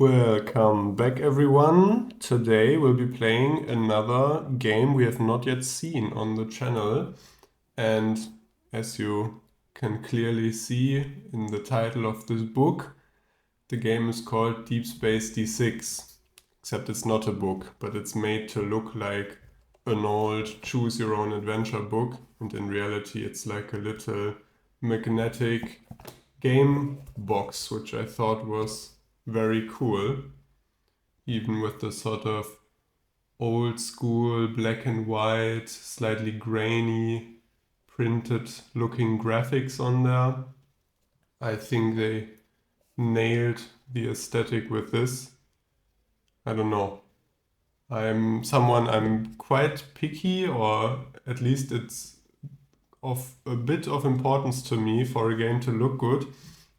Welcome back, everyone. Today we'll be playing another game we have not yet seen on the channel. And as you can clearly see in the title of this book, the game is called Deep Space D6. Except it's not a book, but it's made to look like an old choose your own adventure book. And in reality, it's like a little magnetic game box, which I thought was very cool, even with the sort of old school black and white, slightly grainy, printed looking graphics on there. I think they nailed the aesthetic with this. I don't know. I'm quite picky, or at least it's of a bit of importance to me for a game to look good,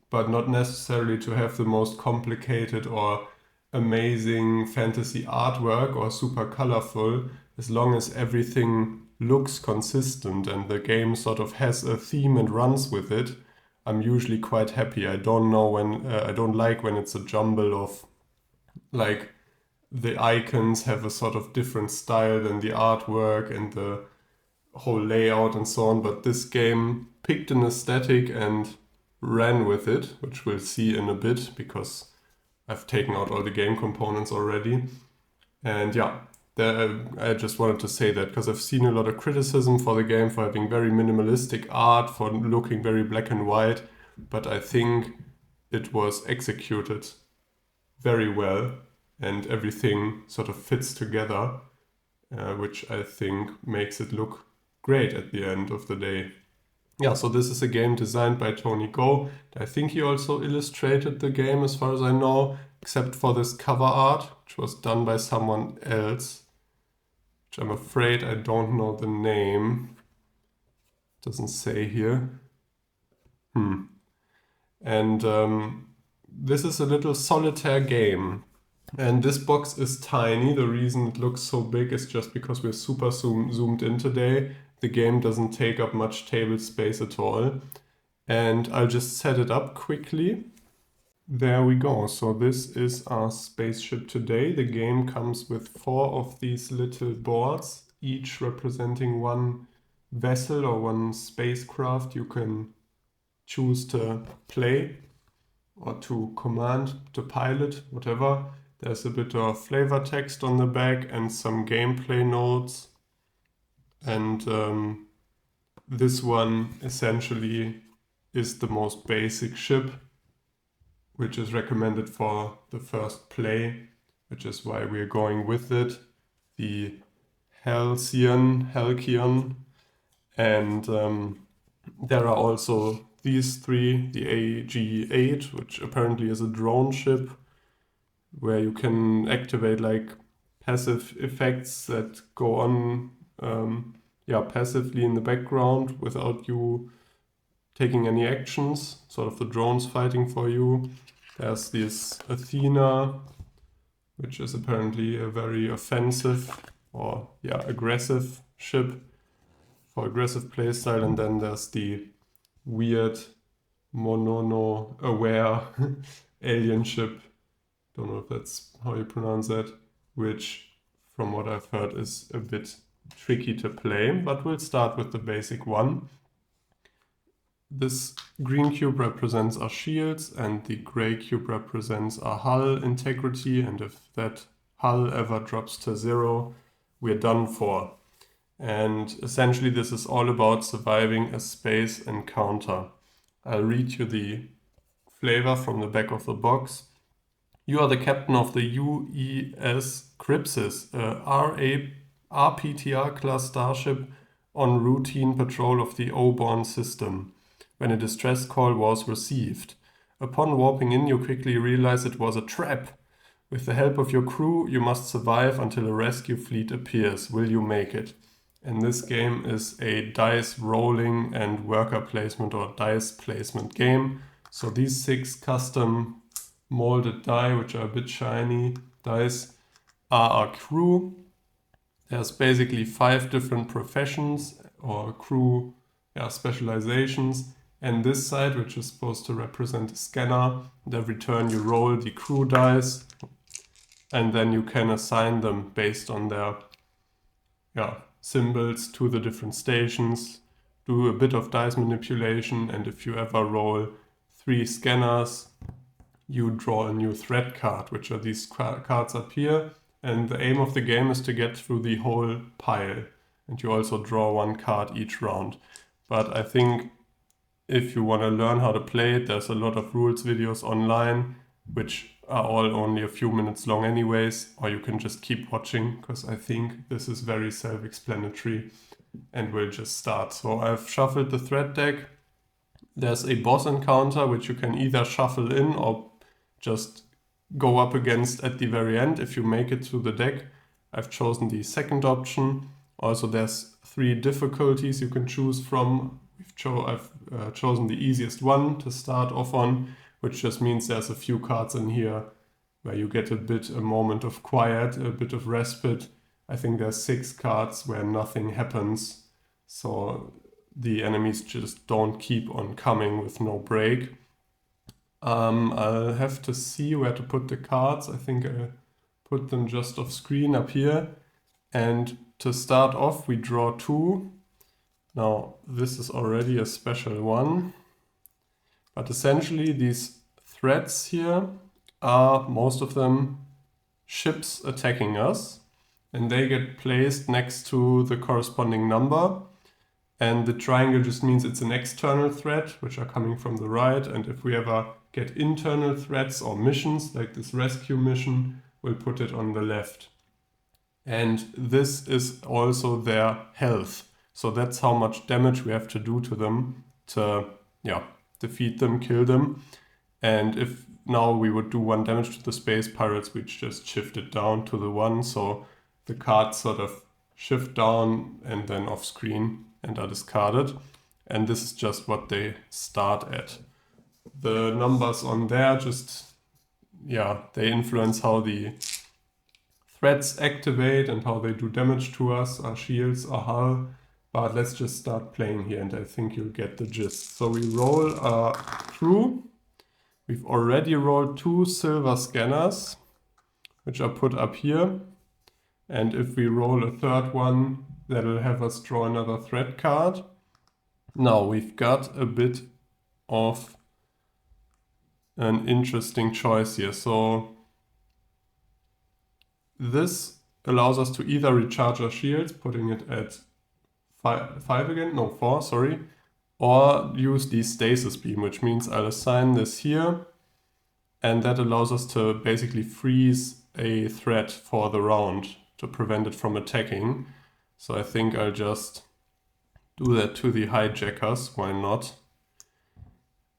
but not necessarily to have the most complicated or amazing fantasy artwork or super colorful, as long as everything looks consistent and the game sort of has a theme and runs with it. I'm usually quite happy. I don't like when it's a jumble of, like, the icons have a sort of different style than the artwork and the whole layout and so on, but this game picked an aesthetic and ran with it, which we'll see in a bit because I've taken out all the game components already. And yeah, I just wanted to say that because I've seen a lot of criticism for the game for having very minimalistic art, for looking very black and white, but I think it was executed very well and everything sort of fits together, which I think makes it look great at the end of the day. Yeah, so this is a game designed by Tony Go. I think he also illustrated the game as far as I know, except for this cover art, which was done by someone else, which I'm afraid I don't know the name. Doesn't say here. And this is a little solitaire game. And this box is tiny. The reason it looks so big is just because we're super zoomed in today. The game doesn't take up much table space at all. And I'll just set it up quickly. There we go. So this is our spaceship today. The game comes with 4 of these little boards, each representing one vessel or one spacecraft you can choose to play or to command, to pilot, whatever. There's a bit of flavor text on the back and some gameplay notes. And this one essentially is the most basic ship, which is recommended for the first play, which is why we're going with it. The Halcyon. And there are also these 3, the AG-8, which apparently is a drone ship, where you can activate like passive effects that go on passively in the background without you taking any actions, sort of the drones fighting for you. There's this Athena, which is apparently a very offensive or aggressive ship for aggressive playstyle. And then there's the weird monono-aware alien ship, don't know if that's how you pronounce that, which from what I've heard is a bit tricky to play, but we'll start with the basic one. This green cube represents our shields and the gray cube represents our hull integrity, and if that hull ever drops to 0, we're done for. And essentially this is all about surviving a space encounter. I'll read you the flavor from the back of the box. You are the captain of the UES Crypsis, a RPTR class starship on routine patrol of the O-Born system, when a distress call was received. Upon warping in, you quickly realize it was a trap. With the help of your crew, you must survive until a rescue fleet appears. Will you make it? And this game is a dice rolling and worker placement or dice placement game. So these 6 custom molded die, which are a bit shiny dice, are our crew. There's basically 5 different professions or crew specializations, And this side, which is supposed to represent a scanner, and every turn you roll the crew dice, and then you can assign them based on their symbols to the different stations, do a bit of dice manipulation, and if you ever roll 3 scanners, you draw a new threat card, which are these cards up here. And the aim of the game is to get through the whole pile. And you also draw 1 card each round. But I think if you want to learn how to play it, there's a lot of rules videos online, which are all only a few minutes long anyways, or you can just keep watching, because I think this is very self-explanatory. And we'll just start. So I've shuffled the threat deck. There's a boss encounter, which you can either shuffle in or just go up against at the very end if you make it through the deck. I've chosen the second option. Also, there's 3 difficulties you can choose from. I've chosen the easiest one to start off on, which just means there's a few cards in here where you get a moment of quiet, a bit of respite. I think there's 6 cards where nothing happens, so the enemies just don't keep on coming with no break. I'll have to see where to put the cards. I think I put them just off screen up here. And to start off, we draw 2. Now, this is already a special one. But essentially, these threats here are, most of them, ships attacking us. And they get placed next to the corresponding number. And the triangle just means it's an external threat, which are coming from the right. And if we ever get internal threats or missions, like this rescue mission, we'll put it on the left. And this is also their health. So that's how much damage we have to do to them to, defeat them, kill them. And if now we would do 1 damage to the space pirates, we'd just shift it down to the 1. So the cards sort of shift down and then off screen and are discarded. And this is just what they start at. The numbers on there they influence how the threats activate and how they do damage to us, our shields, our hull. But let's just start playing here and I think you'll get the gist. So we roll a crew. We've already rolled 2 silver scanners, which are put up here. And if we roll a 3rd one, that'll have us draw another threat card. Now we've got a bit of an interesting choice here. So this allows us to either recharge our shields, putting it at 4, sorry, or use the stasis beam, which means I'll assign this here, and that allows us to basically freeze a threat for the round to prevent it from attacking. So I think I'll just do that to the hijackers, why not?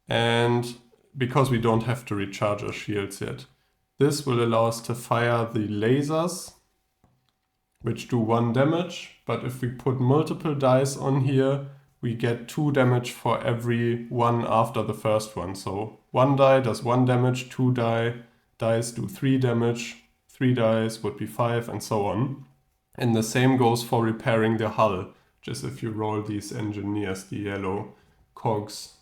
And because we don't have to recharge our shields yet, this will allow us to fire the lasers, which do 1 damage, but if we put multiple dice on here, we get 2 damage for every one after the first one. So 1 die does 1 damage, 2 dice do 3 damage, 3 dice would be 5, and so on. And the same goes for repairing the hull, just if you roll these engineers, the yellow cogs.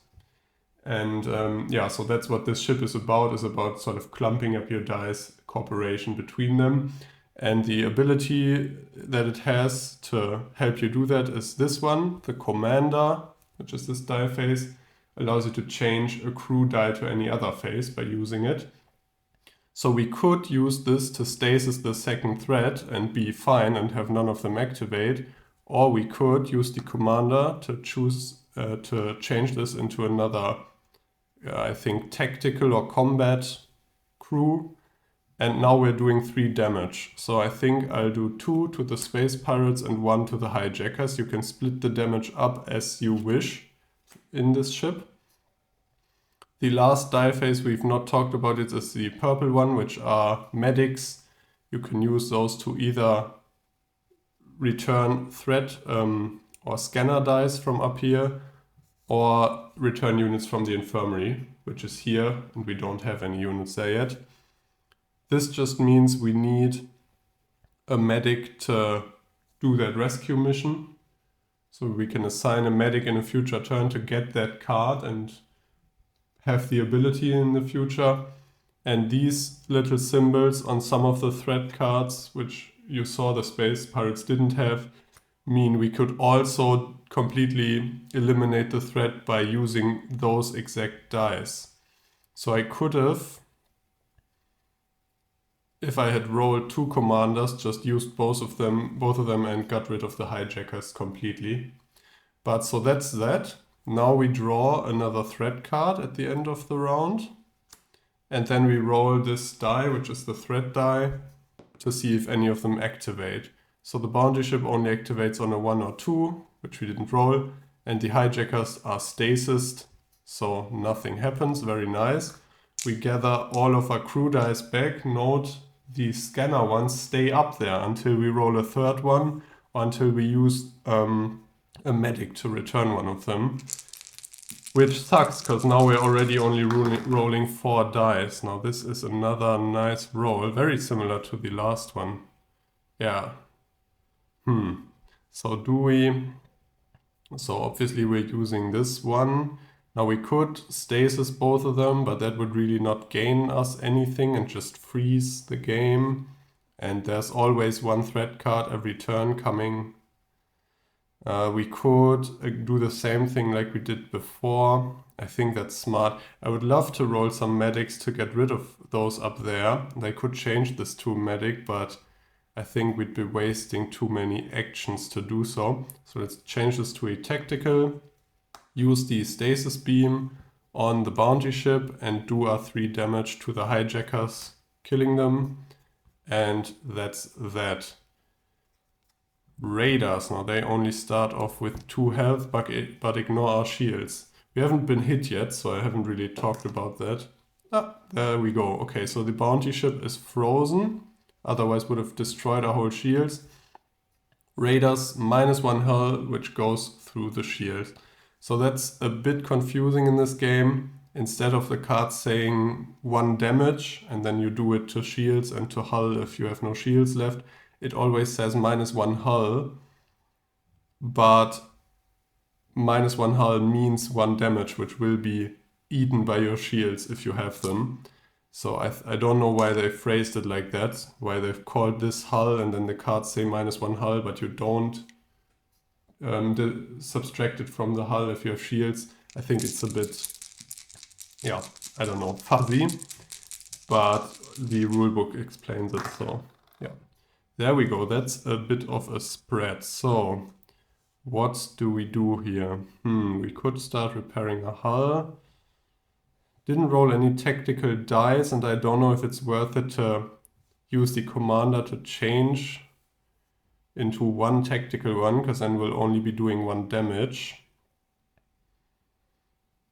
And so that's what this ship is about sort of clumping up your dice, cooperation between them. And the ability that it has to help you do that is this one, the commander, which is this die phase, allows you to change a crew die to any other phase by using it. So we could use this to stasis the second threat and be fine and have none of them activate, or we could use the commander to choose to change this into another, I think, tactical or combat crew. And now we're doing 3 damage. So I think I'll do 2 to the space pirates and 1 to the hijackers. You can split the damage up as you wish in this ship. The last die phase we've not talked about it is the purple one, which are medics. You can use those to either return threat or scanner dice from up here, or return units from the infirmary, which is here, and we don't have any units there yet. This just means we need a medic to do that rescue mission. So we can assign a medic in a future turn to get that card and have the ability in the future. And these little symbols on some of the threat cards, which you saw the Space Pirates didn't have, mean we could also completely eliminate the threat by using those exact dice. So I could have, if I had rolled 2 commanders, just used both of them and got rid of the hijackers completely. But so that's that. Now we draw another threat card at the end of the round. And then we roll this die, which is the threat die, to see if any of them activate. So the bounty ship only activates on a 1 or 2, which we didn't roll. And the hijackers are stasised, so nothing happens. Very nice. We gather all of our crew dice back. Note the scanner ones stay up there until we roll a third one, or until we use a medic to return one of them. Which sucks, because now we're already only rolling 4 dice. Now this is another nice roll, very similar to the last one. Yeah. So obviously we're using this one. Now we could stasis both of them, but that would really not gain us anything and just freeze the game. And there's always 1 threat card every turn coming. We could do the same thing like we did before. I think that's smart. I would love to roll some medics to get rid of those up there. They could change this to medic, but I think we'd be wasting too many actions to do so. So let's change this to a tactical. Use the stasis beam on the bounty ship and do our 3 damage to the hijackers, killing them. And that's that. Raiders, now they only start off with 2 health, but ignore our shields. We haven't been hit yet, so I haven't really talked about that. There we go. Okay, so the bounty ship is frozen, otherwise would have destroyed our whole shields. Raiders, -1 hull, which goes through the shield. So that's a bit confusing in this game. Instead of the card saying 1 damage, and then you do it to shields and to hull if you have no shields left, it always says -1 hull, but -1 hull means 1 damage, which will be eaten by your shields if you have them. So I don't know why they phrased it like that, why they've called this hull and then the cards say -1 hull, but you don't subtract it from the hull if you have shields. I think it's a bit, yeah, I don't know, fuzzy, but the rulebook explains it, so yeah. There we go, that's a bit of a spread. So, what do we do here? We could start repairing a hull. Didn't roll any tactical dice, and I don't know if it's worth it to use the commander to change into 1 tactical one, because then we'll only be doing 1 damage.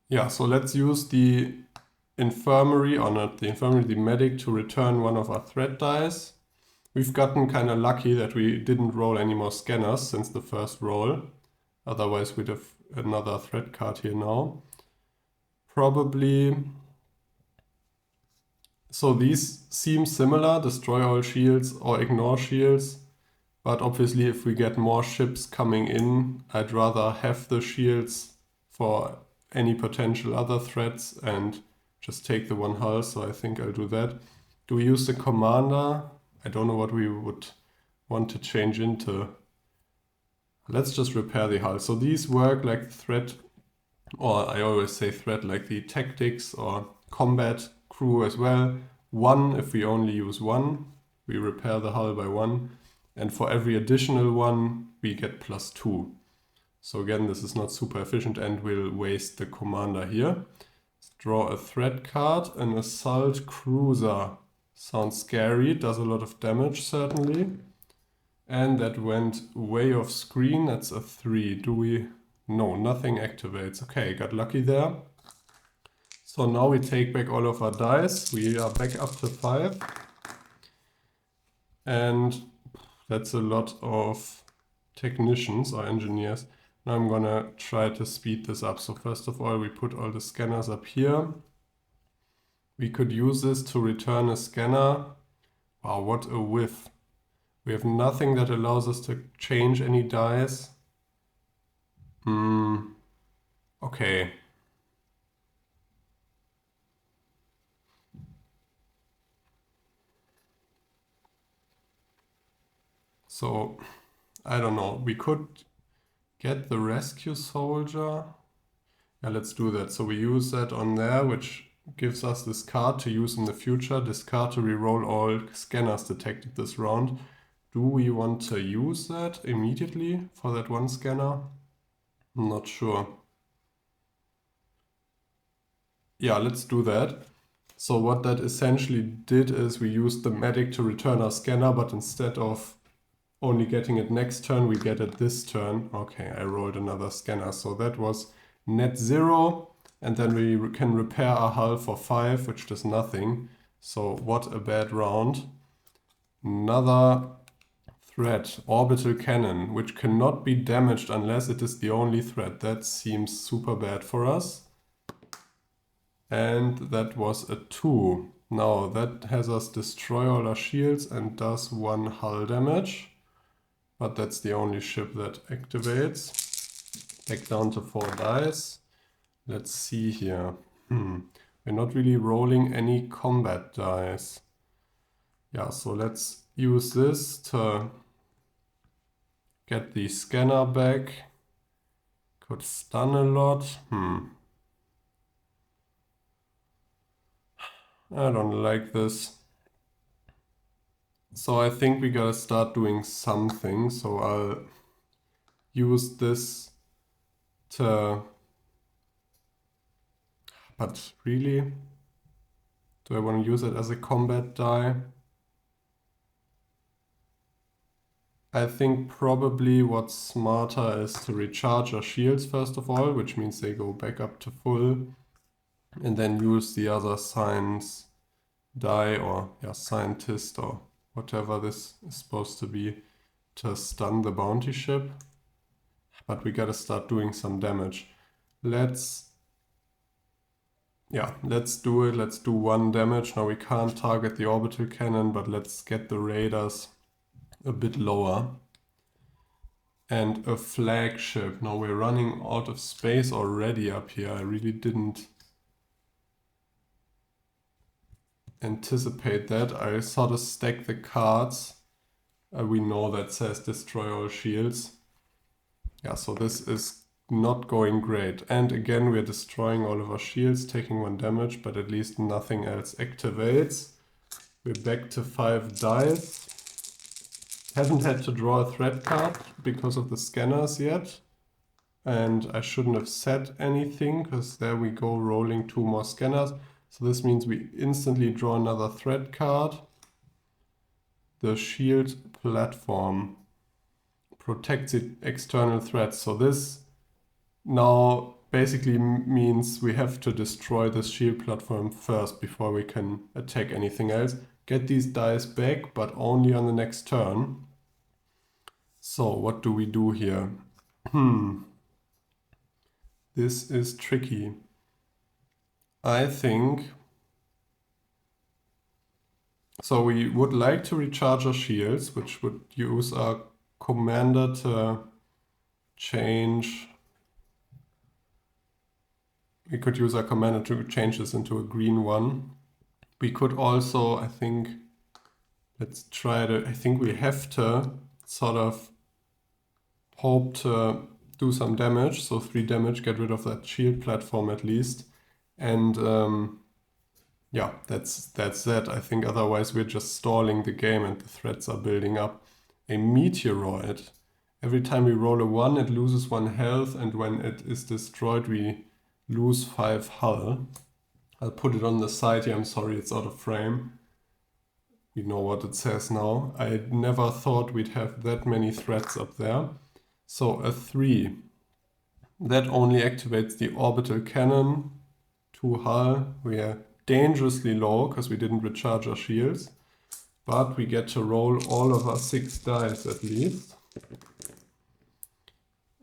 Yeah, so let's use the infirmary, or not the infirmary, the medic, to return 1 of our threat dice. We've gotten kind of lucky that we didn't roll any more scanners since the first roll. Otherwise we'd have another threat card here now. Probably. So these seem similar, destroy all shields or ignore shields. But obviously if we get more ships coming in, I'd rather have the shields for any potential other threats and just take the 1 hull, so I think I'll do that. Do we use the commander? I don't know what we would want to change into. Let's just repair the hull. So these work like threat, or I always say threat, like the tactics or combat crew as well. 1 if we only use 1. We repair the hull by 1. And for every additional 1, we get +2. So again, this is not super efficient and we'll waste the commander here. Let's draw a threat card, an assault cruiser. Sounds scary, does a lot of damage certainly. And that went way off screen, that's a 3. Do we? No, nothing activates. Okay, got lucky there. So now we take back all of our dice. We are back up to 5. And that's a lot of technicians or engineers. Now I'm gonna try to speed this up. So first of all, we put all the scanners up here. We could use this to return a scanner. Wow, what a whiff. We have nothing that allows us to change any dice. Okay. So, I don't know. We could get the rescue soldier. Yeah, let's do that. So we use that on there, which gives us this card to use in the future. This card to reroll all scanners detected this round. Do we want to use that immediately for that one scanner? I'm not sure. Yeah, let's do that. So what that essentially did is we used the medic to return our scanner, but instead of only getting it next turn, we get it this turn. Okay, I rolled another scanner. So that was net 0. And then we can repair our hull for 5, which does nothing. So what a bad round. Another threat, orbital cannon, which cannot be damaged unless it is the only threat. That seems super bad for us. And that was a 2. Now that has us destroy all our shields and does 1 hull damage. But that's the only ship that activates. Back down to 4 dice. Let's see here. We're not really rolling any combat dice. Yeah, so let's use this to get the scanner back. Could stun a lot. I don't like this. So I think we gotta start doing something. So I'll use this to... But really? Do I want to use it as a combat die? I think probably what's smarter is to recharge our shields first of all, which means they go back up to full. And then use the other science die or scientist or whatever this is supposed to be to stun the bounty ship. But we gotta start doing some damage. Let's do it. Let's do 1 damage. Now we can't target the orbital cannon, but let's get the raiders a bit lower. And a flagship. Now we're running out of space already up here. I really didn't anticipate that. I sort of stack the cards. We know that says destroy all shields. Yeah, so this is not going great. And again, we're destroying all of our shields, taking 1 damage, but at least nothing else activates. We're back to 5 dice. Haven't had to draw a threat card because of the scanners yet. And I shouldn't have said anything because there we go, rolling 2 more scanners. So this means we instantly draw another threat card. The shield platform protects the external threats. So this now basically means we have to destroy this shield platform first before we can attack anything else. Get these dice back, but only on the next turn. So what do we do here? This is tricky. I think... So we would like to recharge our shields, which would use our commander to change... We could use our commander to change this into a green one. We could also, I think... Let's try to... I think we have to sort of hope to do some damage. So 3 damage, get rid of that shield platform at least. And... yeah, that's that. I think otherwise we're just stalling the game and the threats are building up. A meteoroid. Every time we roll a 1, it loses 1 health, and when it is destroyed, we lose 5 hull. I'll put it on the side here. I'm sorry, it's out of frame. We know what it says now. I never thought we'd have that many threats up there. So a 3. That only activates the orbital cannon. 2 hull. We are dangerously low because we didn't recharge our shields, but we get to roll all of our 6 dice at least,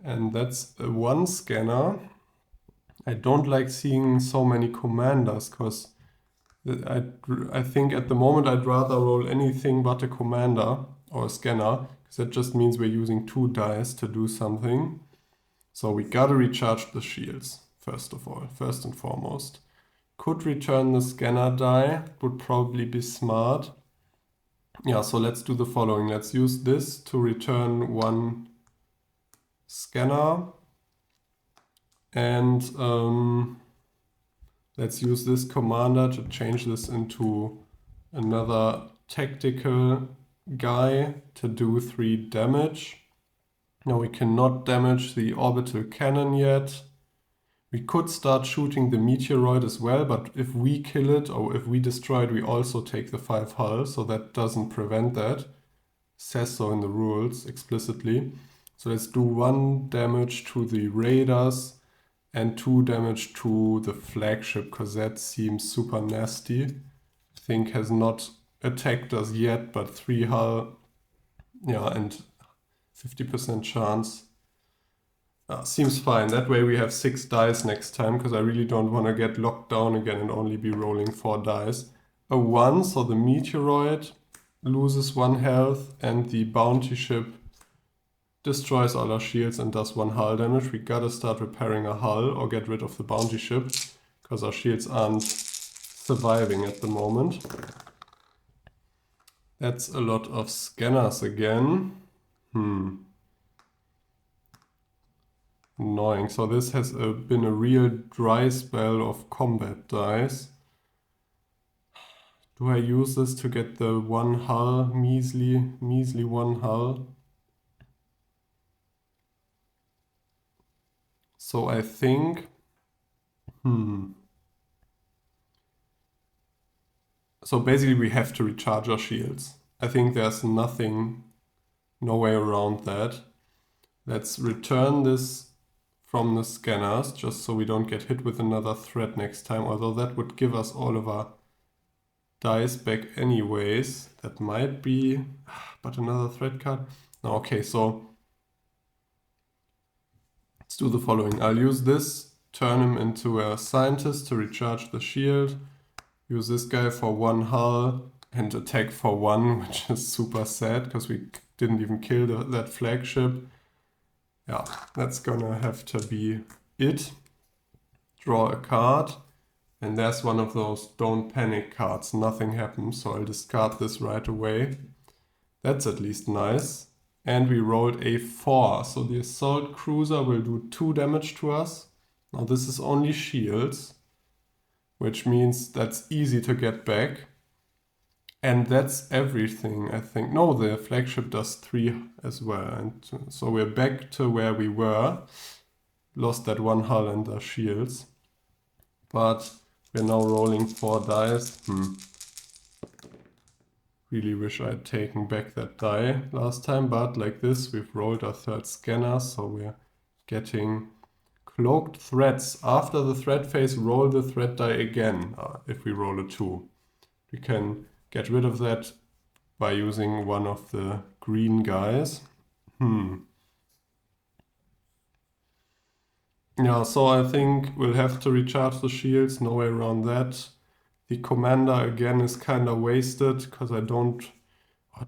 and that's a 1 scanner. I don't like seeing so many commanders because I think at the moment I'd rather roll anything but a commander or a scanner, because that just means we're using 2 dice to do something. So we gotta recharge the shields, first of all, first and foremost. Could return the scanner die, would probably be smart. Yeah, so let's do the following. Let's use this to return one scanner. And let's use this commander to change this into another tactical guy to do 3 damage. Now we cannot damage the orbital cannon yet. We could start shooting the meteoroid as well, but if we kill it or if we destroy it, we also take the 5 hull, so that doesn't prevent that. It says so in the rules explicitly. So let's do 1 damage to the raiders and 2 damage to the flagship, because that seems super nasty. I think has not attacked us yet, but 3 hull, yeah, and 50% chance. Seems fine. That way we have 6 dice next time, because I really don't want to get locked down again and only be rolling 4 dice. A 1, so the meteoroid loses 1 health and the bounty ship destroys all our shields and does 1 hull damage. We gotta start repairing a hull or get rid of the bounty ship, because our shields aren't surviving at the moment. That's a lot of scanners again. Annoying. So this has been a real dry spell of combat dice. Do I use this to get the 1 hull, measly 1 hull? So I think, So basically we have to recharge our shields. I think there's no way around that. Let's return this from the scanners, just so we don't get hit with another threat next time, although that would give us all of our dice back anyways. That might be, but another threat card. No, okay, so let's do the following. I'll use this, turn him into a scientist to recharge the shield, use this guy for 1 hull and attack for 1, which is super sad because we didn't even kill that flagship. Yeah, that's gonna have to be it. Draw a card, and there's one of those don't panic cards. Nothing happens, so I'll discard this right away. That's at least nice. And we rolled a 4, so the assault cruiser will do 2 damage to us. Now this is only shields, which means that's easy to get back. And that's everything, I think. No, the flagship does 3 as well. And so we're back to where we were. Lost that 1 hull and the shields. But we're now rolling 4 dice. Really wish I had taken back that die last time. But like this, we've rolled our 3rd scanner. So we're getting cloaked threats. After the threat phase, roll the threat die again. If we roll a 2. We can get rid of that by using one of the green guys. Yeah, so I think we'll have to recharge the shields, no way around that. The commander again is kind of wasted because I don't...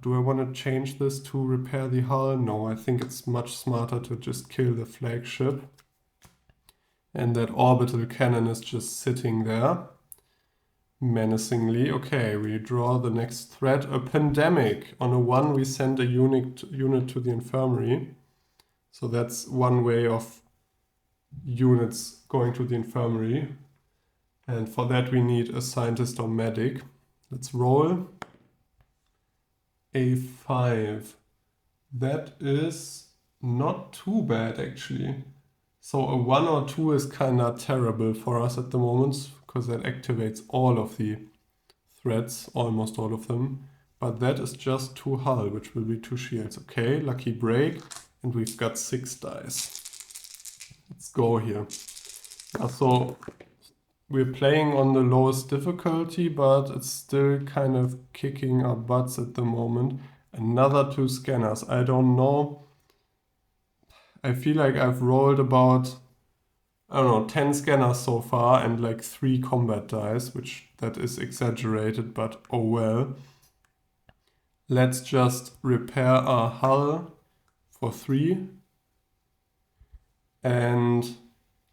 do I want to change this to repair the hull? No, I think it's much smarter to just kill the flagship. And that orbital cannon is just sitting there. Menacingly. Okay, we draw the next threat. A pandemic. On a 1 we send a unit to the infirmary. So that's one way of units going to the infirmary. And for that we need a scientist or medic. Let's roll. A 5. That is not too bad actually. So a 1 or 2 is kind of terrible for us at the moment, because that activates all of the threats, almost all of them. But that is just 2 hull, which will be 2 shields. Okay, lucky break, and we've got 6 dice. Let's go here. So we're playing on the lowest difficulty, but it's still kind of kicking our butts at the moment. Another 2 scanners. I don't know. I feel like I've rolled about, I don't know, 10 scanners so far and like 3 combat dice, which that is exaggerated, but oh well. Let's just repair our hull for 3. and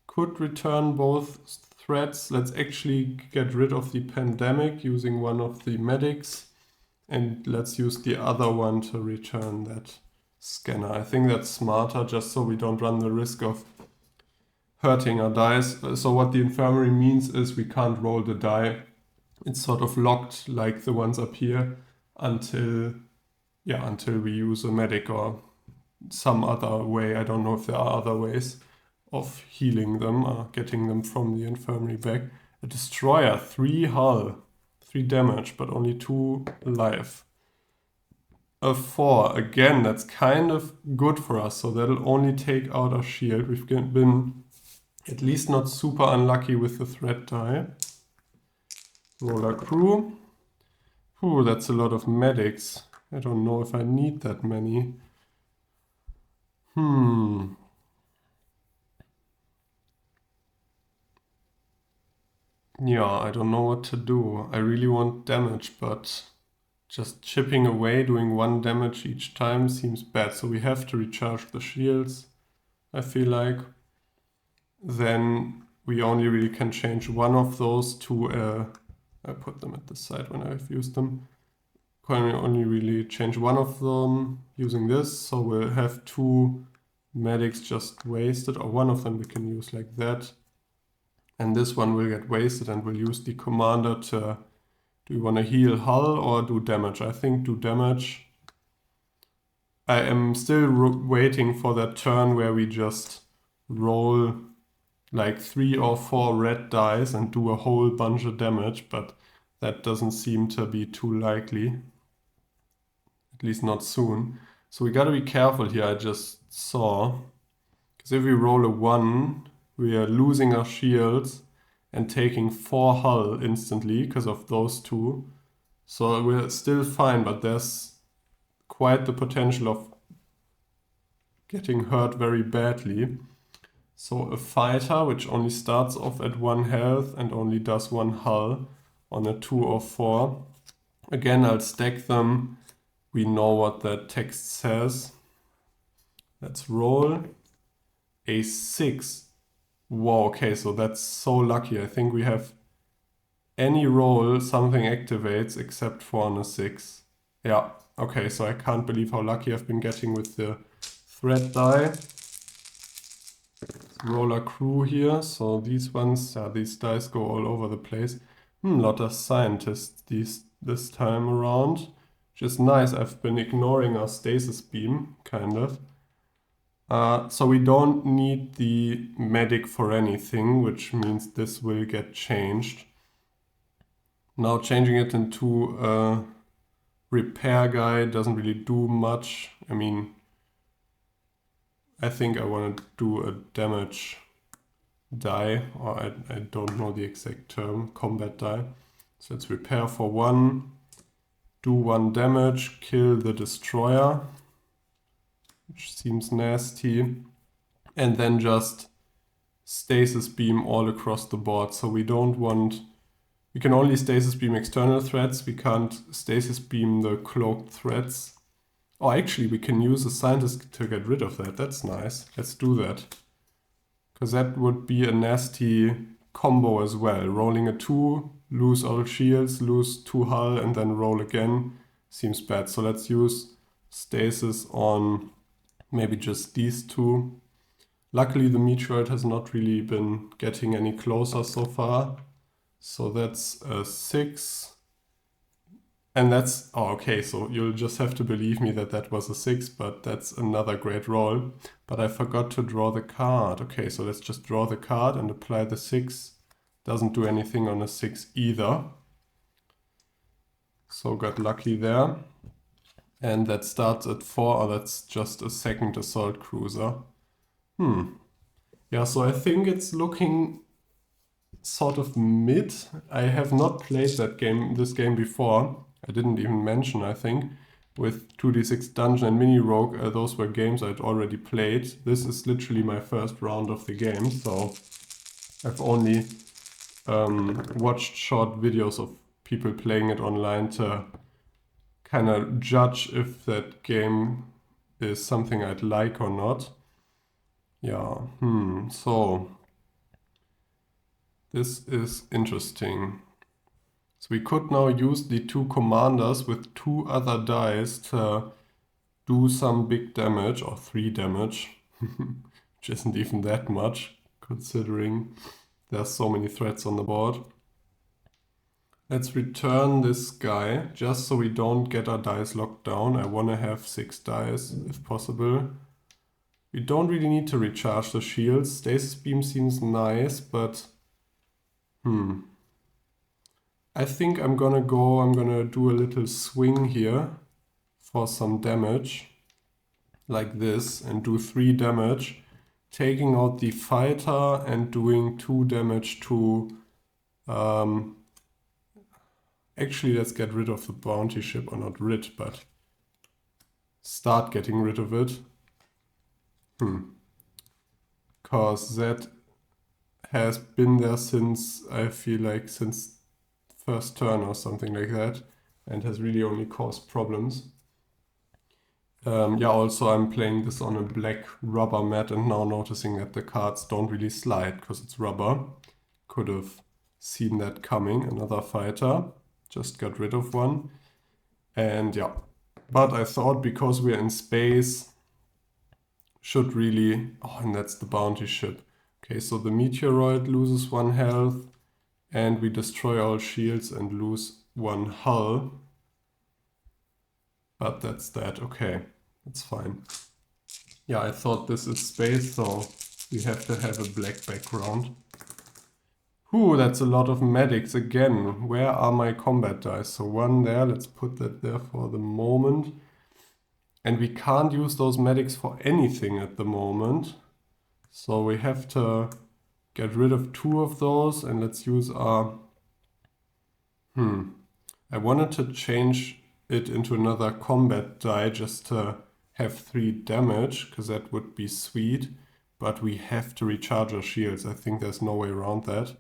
could return both threats. Let's actually get rid of the pandemic using one of the medics, and let's use the other one to return that scanner. I think that's smarter, just so we don't run the risk of hurting our dice. So what the infirmary means is we can't roll the die. It's sort of locked like the ones up here until we use a medic or some other way. I don't know if there are other ways of healing them or getting them from the infirmary back. A destroyer, 3 hull, 3 damage, but only 2 alive. A 4, again, that's kind of good for us, so that'll only take out our shield. We've been at least not super unlucky with the threat die. Roller crew. Ooh, that's a lot of medics. I don't know if I need that many. Yeah, I don't know what to do. I really want damage, but just chipping away, doing 1 damage each time seems bad. So we have to recharge the shields, I feel like. Then we only really can change one of those to... I put them at the side when I've used them. Can only really change one of them using this. So we'll have 2 medics just wasted, or one of them we can use like that. And this one will get wasted, and we'll use the commander to... Do you want to heal hull or do damage? I think do damage. I am still waiting for that turn where we just roll like 3 or 4 red dice and do a whole bunch of damage, but that doesn't seem to be too likely. At least not soon. So we gotta be careful here, I just saw. Because if we roll a 1, we are losing our shields and taking 4 hull instantly because of those 2. So we're still fine, but there's quite the potential of getting hurt very badly. So a fighter, which only starts off at 1 health and only does 1 hull on a 2 or 4. Again, I'll stack them. We know what that text says. Let's roll. A 6. Whoa, okay, so that's so lucky. I think we have any roll, something activates except for on a 6. Yeah, okay, so I can't believe how lucky I've been getting with the threat die. Roller crew here, so these ones, these dice go all over the place. Lot of scientists this time around, which is nice. I've been ignoring our stasis beam, kind of. So we don't need the medic for anything, which means this will get changed. Now changing it into a repair guy doesn't really do much. I mean, I think I want to do a damage die, or I don't know the exact term, combat die. So let's repair for 1, do 1 damage, kill the destroyer, which seems nasty, and then just stasis beam all across the board. So we don't want... We can only stasis beam external threats, we can't stasis beam the cloaked threats. Oh, actually, we can use a scientist to get rid of that. That's nice. Let's do that. Because that would be a nasty combo as well. Rolling a 2, lose all shields, lose 2 hull, and then roll again. Seems bad. So let's use stasis on maybe just these 2. Luckily, the meteorite has not really been getting any closer so far. So that's a 6. And that's, oh, okay, so you'll just have to believe me that that was a 6, but that's another great roll. But I forgot to draw the card. Okay, so let's just draw the card and apply the 6. Doesn't do anything on a 6 either. So got lucky there. And that starts at 4, or that's just a second assault cruiser. Yeah, so I think it's looking sort of mid. I have not played this game before. I didn't even mention, I think, with 2D6 Dungeon and Mini Rogue, those were games I'd already played. This is literally my first round of the game, so I've only watched short videos of people playing it online to kind of judge if that game is something I'd like or not. Yeah, so this is interesting. So we could now use the two commanders with two other dice to do some big damage, or 3 damage, which isn't even that much, considering there's so many threats on the board. Let's return this guy, just so we don't get our dice locked down. I want to have 6 dice, if possible. We don't really need to recharge the shields. Stasis Beam seems nice, but... I think I'm gonna do a little swing here for some damage, like this, and do 3 damage, taking out the fighter and doing 2 damage to... actually, let's get rid of the bounty ship, or not rid, but start getting rid of it. Because that has been there since, I feel like, since first turn or something like that, and has really only caused problems. Yeah, also I'm playing this on a black rubber mat and now noticing that the cards don't really slide because it's rubber. Could have seen that coming. Another fighter. Just got rid of one. And yeah, but I thought because we're in space, should really... Oh, and that's the bounty ship. Okay, so the meteoroid loses 1 health and we destroy all shields and lose 1 hull. But that's that. Okay, that's fine. Yeah, I thought this is space, so we have to have a black background. Ooh, that's a lot of medics again. Where are my combat dice? So 1 there, let's put that there for the moment. And we can't use those medics for anything at the moment. So we have to get rid of 2 of those and let's use our... I wanted to change it into another combat die just to have 3 damage, because that would be sweet. But we have to recharge our shields. I think there's no way around that.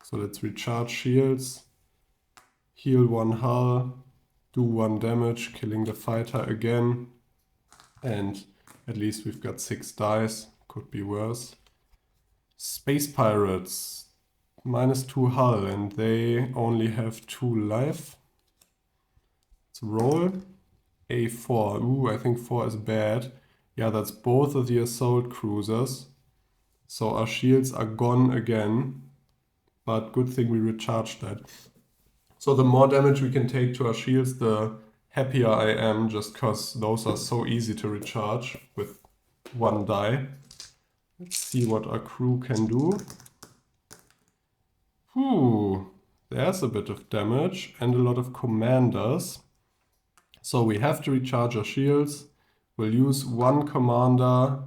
So let's recharge shields, heal 1 hull, do 1 damage, killing the fighter again. And at least we've got 6 dice. Could be worse. Space Pirates, -2 hull, and they only have 2 life. Let's roll. A4. Ooh, I think 4 is bad. Yeah, that's both of the assault cruisers. So our shields are gone again. But good thing we recharged that. So the more damage we can take to our shields, the happier I am, just because those are so easy to recharge with 1 die. Let's see what our crew can do. There's a bit of damage and a lot of commanders. So we have to recharge our shields. We'll use 1 commander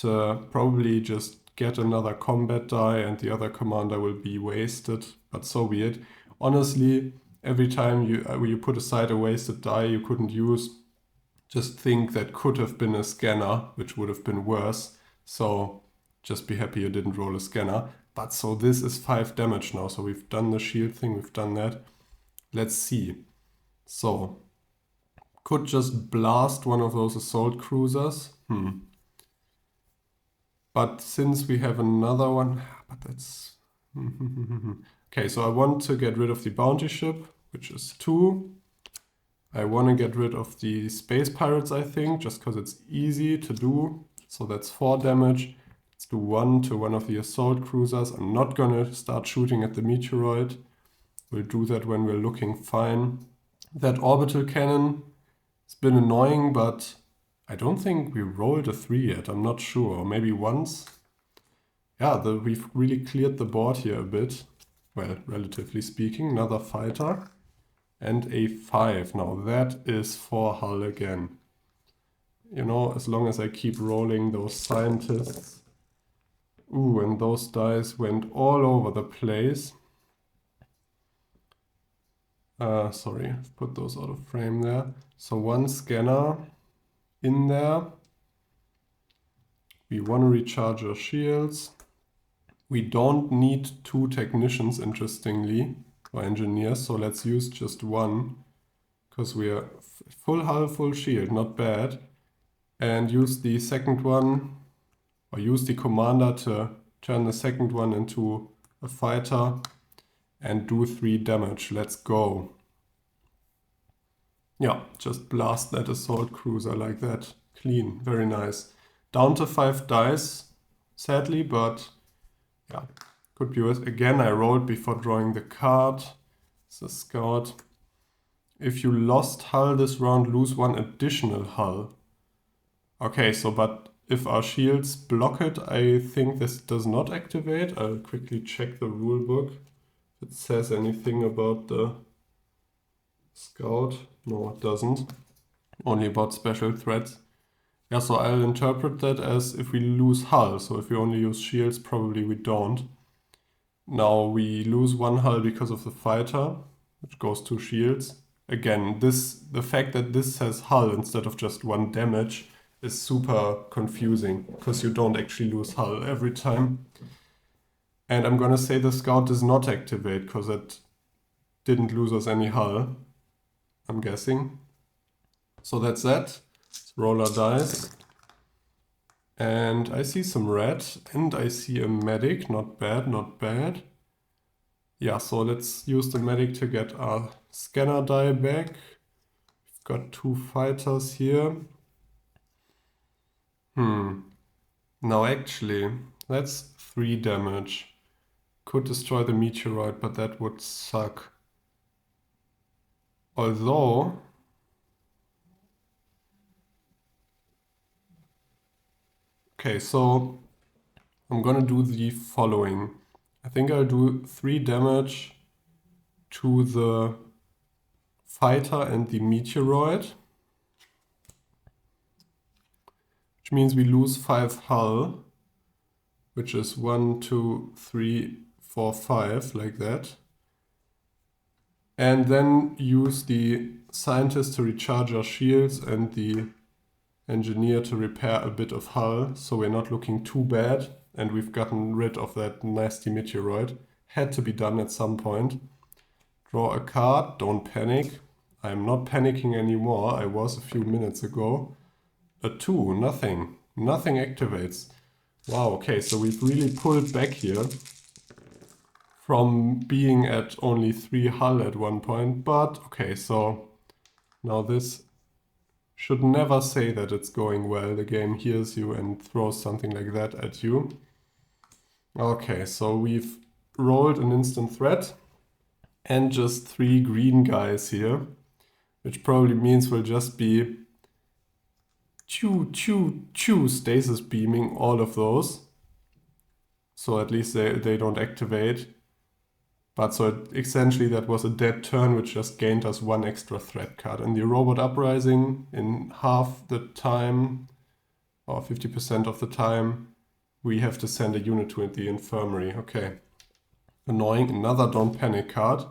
to probably just get another combat die and the other commander will be wasted, but so be it. Honestly, every time you put aside a wasted die you couldn't use, just think that could have been a scanner, which would have been worse. So just be happy you didn't roll a scanner. But so this is 5 damage now. So we've done the shield thing, we've done that. Let's see. So could just blast one of those assault cruisers. But since we have another one, but that's... Okay, so I want to get rid of the bounty ship, which is 2. I want to get rid of the space pirates, I think, just because it's easy to do. So that's 4 damage. Let's do 1 to one of the assault cruisers. I'm not going to start shooting at the meteoroid. We'll do that when we're looking fine. That orbital cannon, it's been annoying, but I don't think we rolled a 3 yet. I'm not sure. Or maybe once. Yeah, we've really cleared the board here a bit. Well, relatively speaking. Another fighter. And a 5. Now that is 4 hull again. You know, as long as I keep rolling those scientists. Ooh, and those dice went all over the place. Sorry, I've put those out of frame there. So 1 scanner in there. We want to recharge our shields. We don't need 2 technicians, interestingly, or engineers, so let's use just 1, because we are full hull, full shield, not bad. And use the second one or use the commander to turn the second one into a fighter and do 3 damage. Let's go. Yeah, just blast that assault cruiser like that. Clean, very nice. Down to 5 dice, sadly, but yeah, could be worse. Again, I rolled before drawing the card. It's a scout. If you lost hull this round, lose 1 additional hull. Okay, so but if our shields block it, I think this does not activate. I'll quickly check the rulebook if it says anything about the scout. No, it doesn't. Only about special threats. Yeah, so I'll interpret that as if we lose hull. So if we only use shields, probably we don't. Now we lose 1 hull because of the fighter, which goes to shields. Again, the fact that this says hull instead of just 1 damage is super confusing because you don't actually lose hull every time. And I'm gonna say the scout does not activate because it didn't lose us any hull, I'm guessing. So that's that. Let's roll our dice. And I see some red and I see a medic. Not bad, not bad. Yeah, so let's use the medic to get our scanner die back. We've got 2 fighters here. Now actually, that's 3 damage. Could destroy the meteoroid, but that would suck. Although... Okay, so I'm gonna do the following. I think I'll do 3 damage to the fighter and the meteoroid. Which means we lose 5 hull. Which is 1, 2, 3, 4, 5, like that. And then use the scientist to recharge our shields and the engineer to repair a bit of hull, so we're not looking too bad, and we've gotten rid of that nasty meteoroid. Had to be done at some point. Draw a card, don't panic. I'm not panicking anymore, I was a few minutes ago. A 2, nothing. Nothing activates. Wow, okay, so we've really pulled back here from being at only 3 hull at one point, but okay, so now this should never say that it's going well. The game hears you and throws something like that at you. Okay, so we've rolled an instant threat and just 3 green guys here, which probably means we'll just be stasis beaming all of those. So at least they don't activate. But so essentially that was a dead turn, which just gained us 1 extra threat card. And the robot uprising, in half the time, or 50% of the time, we have to send a unit to the infirmary. Okay. Annoying. Another don't panic card.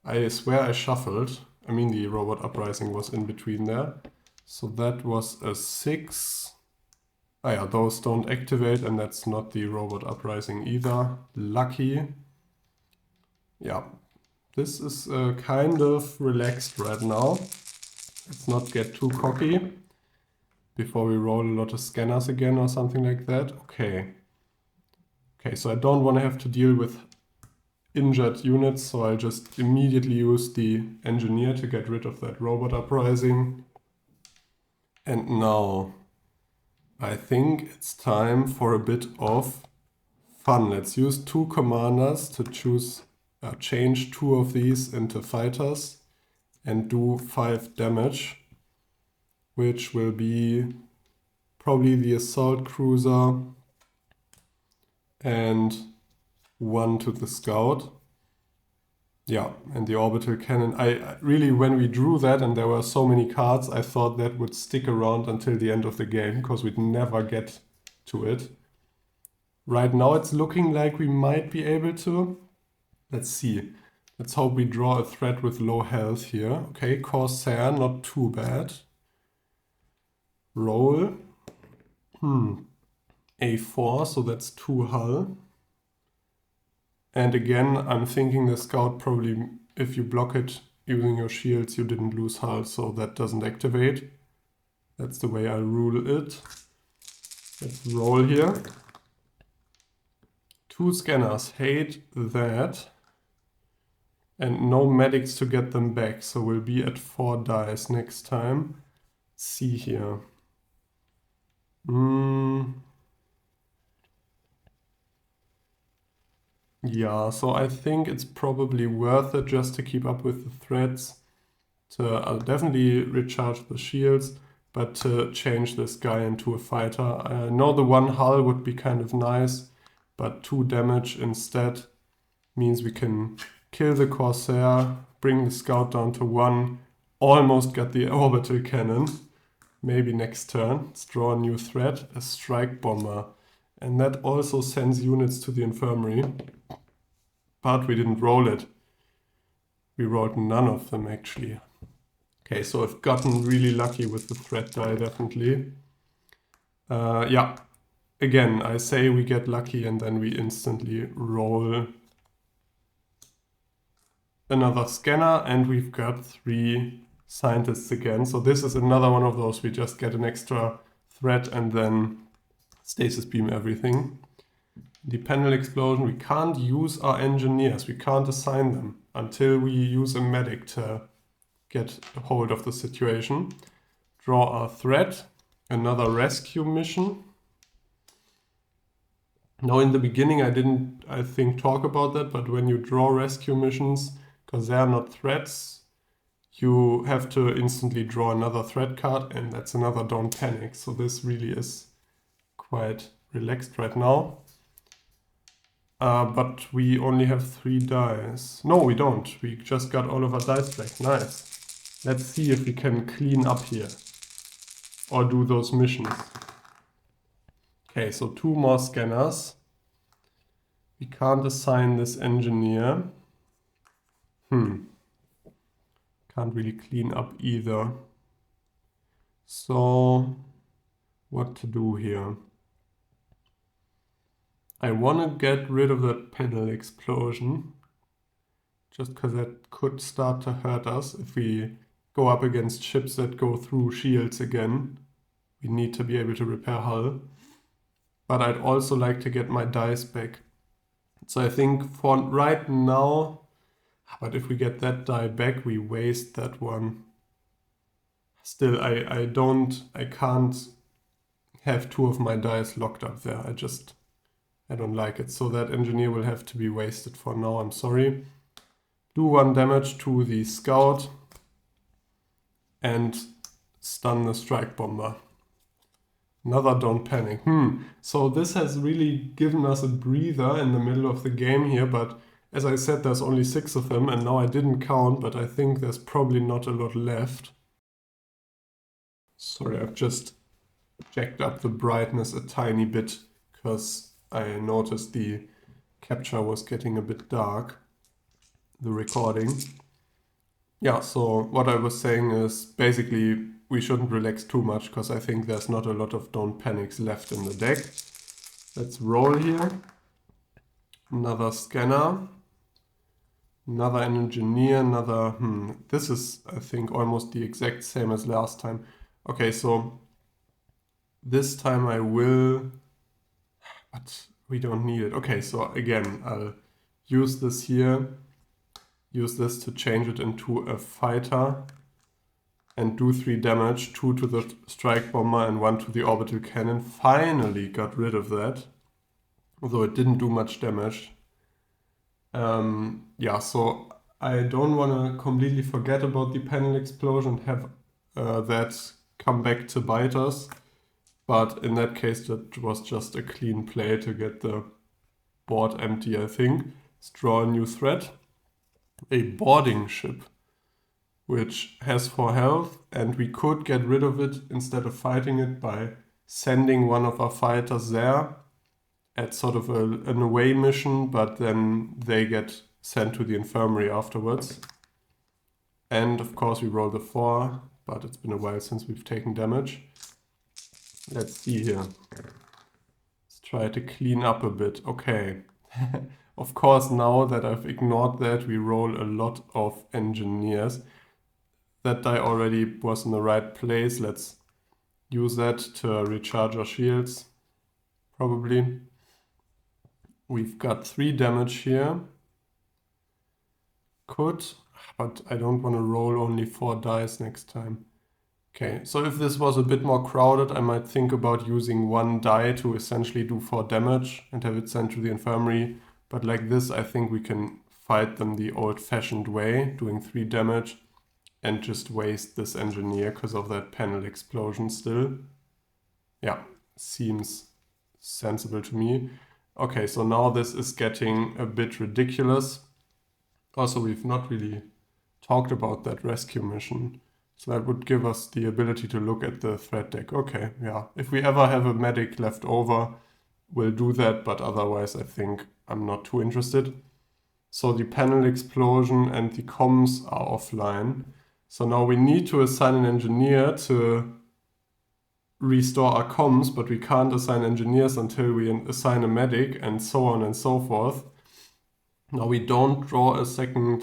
I swear I shuffled. I mean, the robot uprising was in between there. So that was a 6. Ah yeah, those don't activate, and that's not the robot uprising either. Lucky. Yeah, this is kind of relaxed right now. Let's not get too cocky before we roll a lot of scanners again or something like that. Okay. Okay, so I don't want to have to deal with injured units, so I'll just immediately use the engineer to get rid of that robot uprising. And now I think it's time for a bit of fun. Let's use 2 commanders to change 2 of these into fighters and do 5 damage, which will be probably the assault cruiser and 1 to the scout. Yeah, and the orbital cannon. I really, when we drew that and there were so many cards, I thought that would stick around until the end of the game because we'd never get to it. Right now it's looking like we might be able to. Let's see. Let's hope we draw a threat with low health here. Okay, Corsair, not too bad. Roll. A4, so that's 2 hull. And again, I'm thinking the scout probably, if you block it using your shields, you didn't lose hull, so that doesn't activate. That's the way I rule it. Let's roll here. 2 scanners, hate that. And no medics to get them back, so we'll be at 4 dice next time. Let's see here. Yeah, so I think it's probably worth it just to keep up with the threats. I'll definitely recharge the shields, but to change this guy into a fighter. I know the 1 hull would be kind of nice, but 2 damage instead means we can kill the Corsair, bring the scout down to 1, almost get the orbital cannon. Maybe next turn. Let's draw a new threat, a strike bomber. And that also sends units to the infirmary. But we didn't roll it. We rolled none of them actually. Okay, so I've gotten really lucky with the threat die, definitely. Yeah, again, I say we get lucky and then we instantly roll another scanner and we've got 3 scientists again. So this is another one of those, we just get an extra threat and then stasis beam everything. The panel explosion, we can't use our engineers, we can't assign them until we use a medic to get a hold of the situation. Draw our threat, another rescue mission. Now in the beginning I didn't, I think, talk about that, but when you draw rescue missions, because they are not threats, you have to instantly draw another threat card and that's another Don't Panic. So this really is quite relaxed right now. But we only have 3 dice. No, we don't. We just got all of our dice back. Nice. Let's see if we can clean up here. Or do those missions. Okay, so 2 more scanners. We can't assign this engineer. Can't really clean up either. So, what to do here? I want to get rid of that panel explosion, just because that could start to hurt us if we go up against ships that go through shields again. We need to be able to repair hull. But I'd also like to get my dice back. So I think for right now, but if we get that die back, we waste that one. Still, I can't have 2 of my dice locked up there. I don't like it. So that engineer will have to be wasted for now. I'm sorry. Do 1 damage to the scout and stun the strike bomber. Another Don't Panic. So this has really given us a breather in the middle of the game here, but as I said, there's only 6 of them and now I didn't count, but I think there's probably not a lot left. Sorry, I've just jacked up the brightness a tiny bit because I noticed the capture was getting a bit dark, the recording. Yeah, so what I was saying is basically we shouldn't relax too much because I think there's not a lot of Don't Panics left in the deck. Let's roll here. Another scanner. Another engineer, another... This is, I think, almost the exact same as last time. Okay, so this time I will... But we don't need it. Okay, so again, I'll use this here. Use this to change it into a fighter. And do 3 damage. 2 to the strike bomber and 1 to the orbital cannon. Finally got rid of that. Although it didn't do much damage. Yeah, so I don't want to completely forget about the panel explosion and have that come back to bite us. But in that case, that was just a clean play to get the board empty, I think. Let's draw a new threat. A boarding ship, which has 4 health, and we could get rid of it instead of fighting it by sending one of our fighters there at sort of an away mission, but then they get sent to the infirmary afterwards. And of course we roll the 4, but it's been a while since we've taken damage. Let's see here. Let's try to clean up a bit. Okay. Of course, now that I've ignored that, we roll a lot of engineers. That die already was in the right place. Let's use that to recharge our shields. probably. We've got 3 damage here. Could, but I don't want to roll only 4 dice next time. Okay, so if this was a bit more crowded, I might think about using 1 die to essentially do 4 damage and have it sent to the infirmary. But like this, I think we can fight them the old-fashioned way, doing 3 damage, and just waste this engineer because of that panel explosion still. Yeah, seems sensible to me. Okay, so now this is getting a bit ridiculous. Also, we've not really talked about that rescue mission. So that would give us the ability to look at the threat deck. Okay, yeah. If we ever have a medic left over, we'll do that, but otherwise I think I'm not too interested. So the panel explosion and the comms are offline. So now we need to assign an engineer to restore our comms, but we can't assign engineers until we assign a medic, and so on and so forth. Now we don't draw a second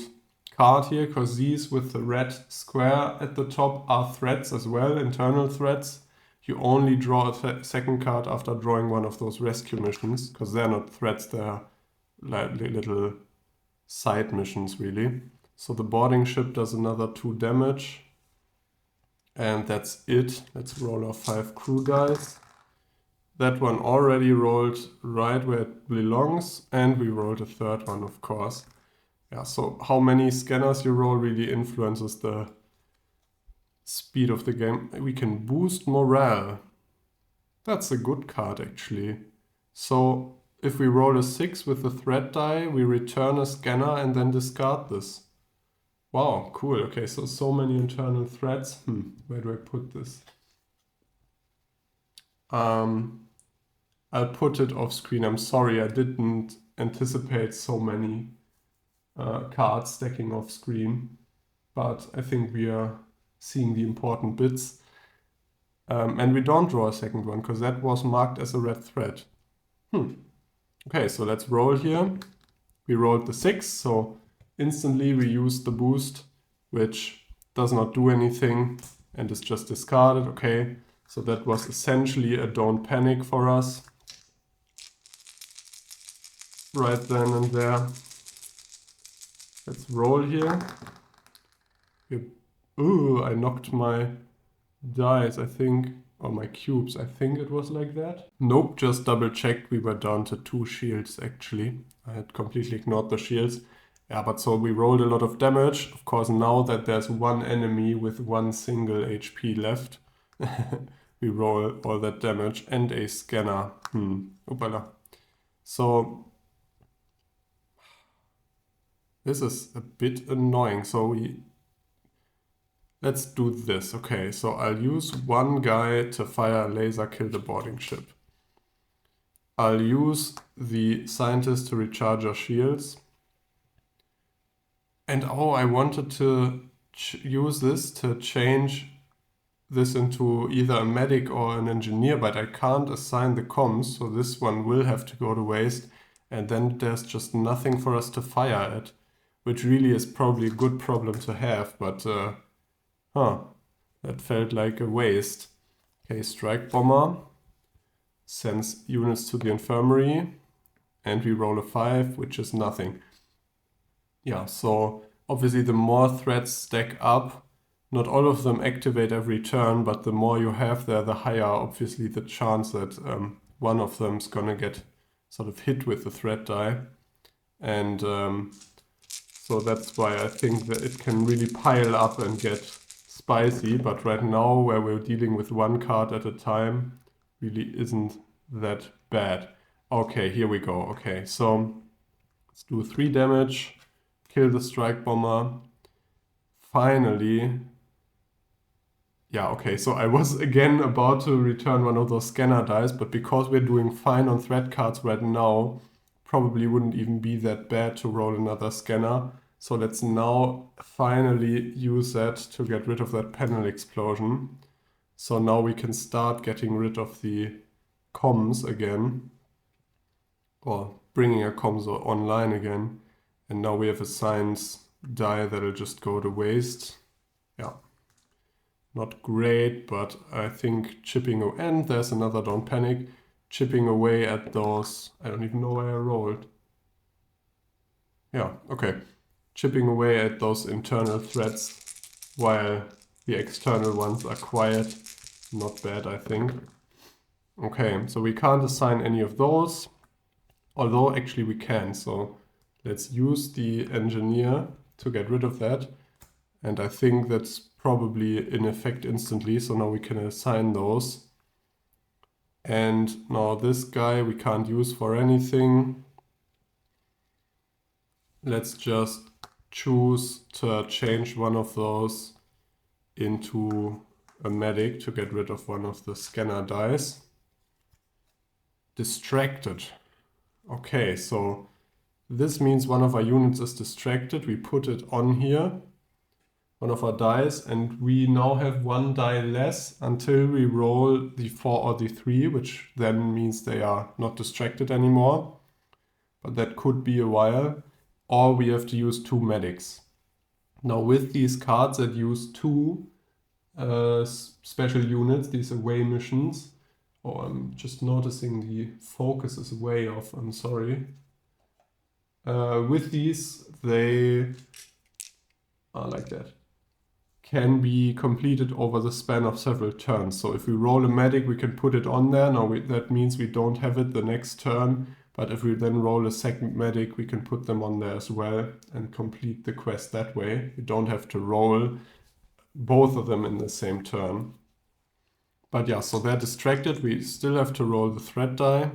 card here, because these with the red square at the top are threats as well, internal threats. You only draw a second card after drawing one of those rescue missions, because they're not threats, they're like little side missions really. So the boarding ship does another 2 damage. And that's it. Let's roll our 5 crew dice. That one already rolled right where it belongs, and we rolled a third one, of course. Yeah, so how many scanners you roll really influences the speed of the game. We can boost morale. That's a good card, actually. So if we roll a 6 with the threat die, we return a scanner and then discard this. Wow, cool. Okay, so many internal threats. Where do I put this? I'll put it off screen. I'm sorry, I didn't anticipate so many cards stacking off screen, but I think we are seeing the important bits. And we don't draw a second one because that was marked as a red threat. Okay, so let's roll here. We rolled the 6, so instantly we use the boost, which does not do anything and is just discarded. Okay, so that was essentially a don't panic for us. Right then and there. Let's roll here. Ooh, I knocked my dice, I think, or my cubes. I think it was like that. Nope, just double checked. We were down to 2 shields actually. I had completely ignored the shields. Yeah, but so we rolled a lot of damage. Of course, now that there's one enemy with 1 single HP left, we roll all that damage and a scanner. Oopala. So this is a bit annoying. So let's do this. Okay, so I'll use 1 guy to fire a laser, kill the boarding ship. I'll use the scientist to recharge our shields. And oh, I wanted to use this to change this into either a medic or an engineer, but I can't assign the comms, so this one will have to go to waste. And then there's just nothing for us to fire at, which really is probably a good problem to have, but that felt like a waste. Okay, strike bomber sends units to the infirmary, and we roll a 5, which is nothing. Yeah, so obviously the more threats stack up, not all of them activate every turn, but the more you have there, the higher obviously the chance that one of them is gonna get sort of hit with the threat die. And so that's why I think that it can really pile up and get spicy, but right now where we're dealing with 1 card at a time really isn't that bad. Okay, here we go. Okay, so let's do 3 damage, kill the strike bomber. Finally. Yeah, okay, so I was again about to return one of those scanner dice, but because we're doing fine on threat cards right now, probably wouldn't even be that bad to roll another scanner. So let's now finally use that to get rid of that panel explosion. So now we can start getting rid of the comms again, or bringing our comms online again. And now we have a science die that'll just go to waste. Yeah, not great, but I think chipping, and there's another don't panic. chipping away at those. I don't even know where I rolled. Yeah, okay. Chipping away at those internal threats while the external ones are quiet. Not bad, I think. Okay, so we can't assign any of those, although actually we can. So let's use the engineer to get rid of that. And I think that's probably in effect instantly. So now we can assign those. And now this guy we can't use for anything. Let's just choose to change one of those into a medic to get rid of one of the scanner dice. Distracted. Okay, so this means one of our units is distracted. We put it on here, one of our dice, and we now have one die less until we roll the 4 or the 3, which then means they are not distracted anymore. But that could be a while. Or we have to use 2 medics. Now with these cards that use 2 special units, these away missions. Oh, I'm just noticing the focus is way off, I'm sorry. With these, they are like that. Can be completed over the span of several turns. So if we roll a medic, we can put it on there. Now that means we don't have it the next turn. But if we then roll a second medic, we can put them on there as well and complete the quest that way. We don't have to roll both of them in the same turn. But yeah, so they're distracted. We still have to roll the threat die.